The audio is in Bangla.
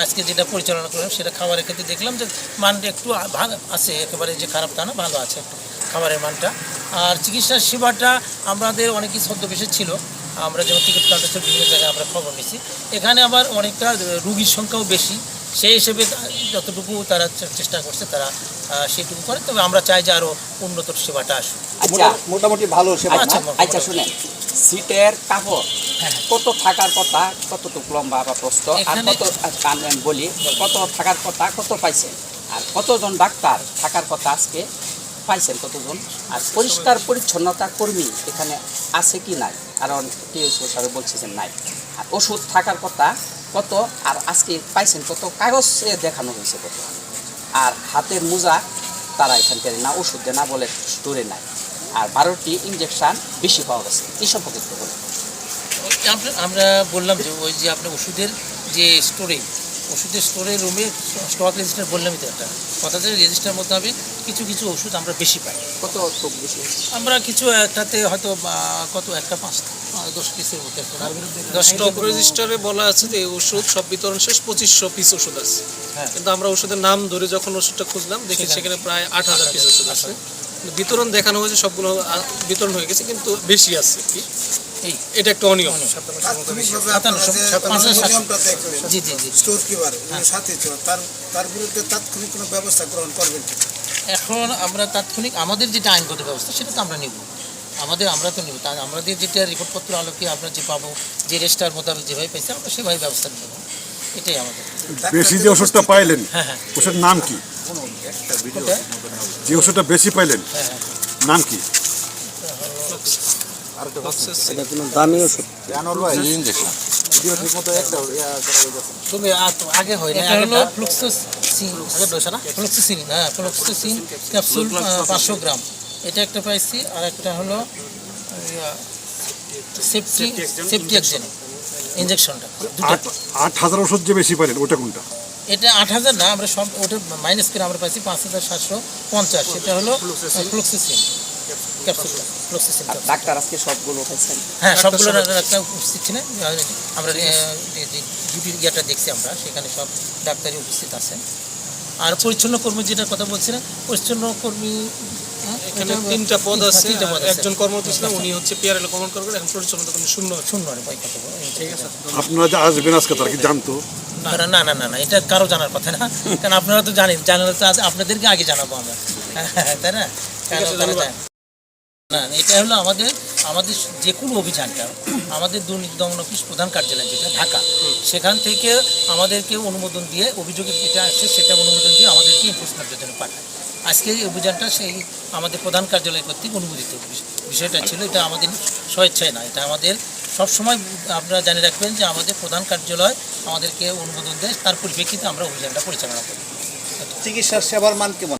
আজকে যেটা পরিচালনা করলাম সেটা খাবারের ক্ষেত্রে দেখলাম যে মানটা একটু ভালো আছে, একেবারে যে খারাপ তা না, ভালো আছে একটু খাবারের মানটা। আর চিকিৎসা সেবাটা আমাদের অনেকই ছদ্মবেশে ছিল, আমরা যেমন টিকিট কাউন্টার বিভিন্ন জায়গায় আমরা খবর নিয়েছি, এখানে আবার অনেকটা রুগীর সংখ্যাও বেশি, সেই হিসেবে যতটুকু তারা চেষ্টা করছে তারা সেটুকু করে। তবে আমরা চাই যে আরও উন্নত সেবাটা আসুক। আচ্ছা, মোটামুটি ভালো সেবা। আচ্ছা আচ্ছা শুনেন, সিটের কাপড় কত থাকার কথা, কতটুকু লম্বা বা প্রস্থ, আর কত বলি কত থাকার কথা, কত পাইছেন, আর কতজন ডাক্তার থাকার কথা আজকে পাইছেন কতজন, আর পরিষ্কার পরিচ্ছন্নতা কর্মী এখানে আছে কি নাই, কারণ টিএসও সাহেব বলছেন নাই, আর ওষুধ থাকার কথা কত, আর আজকে পাইছেন কত, কাগজে দেখানো হয়েছে কত, আর হাতের মোজা তারা এখান থেকে না ওষুধ দেয় না বলে স্টোরে নাই, আর 12টি ইঞ্জেকশন বেশি পাওয়া গেছে, এই সম্পর্কে একটু বলুন। আমরা বললাম যে ওই যে আপনার ওষুধের যে ওষুধের স্টোরের রুমে স্টক রেজিস্টার বললামই তো একটা কথা, যে রেজিস্টার মধ্যে হবে কিছু কিছু ওষুধ আমরা বেশি পাই। কত বেশি? আমরা কিছু একটাতে হয়তো কত একটা 5-10 পিসের মতো স্টক রেজিস্টারে বলা আছে যে এই ওষুধ সব বিতরণ শেষ 2500 পিস ওষুধ আছে, কিন্তু আমরা ওষুধের নাম ধরে যখন ওষুধটা খুঁজলাম দেখি সেখানে প্রায় 8000 পিস ওষুধ আছে। বিতরণ দেখানো হয়েছে, সবগুলো বিতরণ হয়ে গেছে, কিন্তু বেশি আছে কি, এটা একটা অনিয়ম। জি জি জি। স্টোর কিপার সাথে ছিল, তার বিরুদ্ধে তাৎক্ষণিক কোনো ব্যবস্থা গ্রহণ করবেন। এখন আমরা তাৎক্ষণিক আমাদের যেটা আইনগত ব্যবস্থা সেটা তো আমরা নিব, আমরা তো নিব, আমাদের যেটা রিপোর্টপত্র আলোকে আমরা যে পাবো, যে রেজিস্টার মোতাবেক যেভাবে পেয়েছি আমরা সেভাবে ব্যবস্থা নেব, এটাই আমাদের। বেশি যে ওষুধটা পাইলেন, হ্যাঁ ওষুধের নাম কি? যে ওষুধটা বেশি পাইলেন নাম কি? দামি ওষুধ তুমি আগে হয় না, হলো ফ্লুক্সোসিন, হ্যাঁ ফ্লুক্সোসিন ক্যাপসুল 500 গ্রাম, এটা একটা পাইছি। আর একটা হলো সেফটি এক্সেন ইঞ্জেকশনটা 8000 ওষুধ যে বেশি পাইলেন ওটা কোনটা? এটা 8000 না, আমরা সব ওটা মাইনাস করে আমরা পাইছি 5750, সেটা হলো ফ্লুক্সোসিন ক্যাপসুলটা, ফ্লুক্সোসিন। ডাক্তার আজকে সবগুলো পাইছেন? হ্যাঁ সবগুলো একটা উপস্থিত ছিলেন, আমরা ডিউটির ইয়েটা দেখছি আমরা, সেখানে সব ডাক্তারই উপস্থিত আছেন। আর পরিচ্ছন্ন কর্মী যেটার কথা বলছিলেন, পরিচ্ছন্ন কর্মী এখানে 3টা পদ আছে, একজন কর্মরত ছিলেন, উনি হচ্ছে পিআরএল কর্মরত করবেন, এখন পরিচ্ছন্নতা কর্মী শূন্য ভাই কথা বলো, ঠিক আছে। আপনারা যে আসবেন আজকে তারা কি জানতো? না না না না, এটা কারো জানার কথা না, কারণ আপনারা তো জানালে তো আপনাদেরকে আগে জানাবো আমরা, তাই না? না, এটা হলো আমাদের যে কোনো অভিযানটা আমাদের দুর্নীতি দমন অফিস প্রধান কার্যালয় যেটা ঢাকা, সেখান থেকে আমাদেরকে অনুমোদন দিয়ে, অভিযোগের যেটা আসে সেটা অনুমোদন দিয়ে আমাদেরকে এনফোর্সমেন্টের জন্য পাঠায়। আজকে এই অভিযানটা সেই আমাদের প্রধান কার্যালয় কর্তৃক অনুমোদিত বিষয়টা ছিল, এটা আমাদের স্বেচ্ছায় না, এটা আমাদের সবসময় আপনারা জানে রাখবেন যে আমাদের প্রধান কার্যালয় আমাদেরকে অনুমোদন দেয়, তার পরিপ্রেক্ষিতে আমরা অভিযানটা পরিচালনা করি। চিকিৎসার সেবার মান কেমন?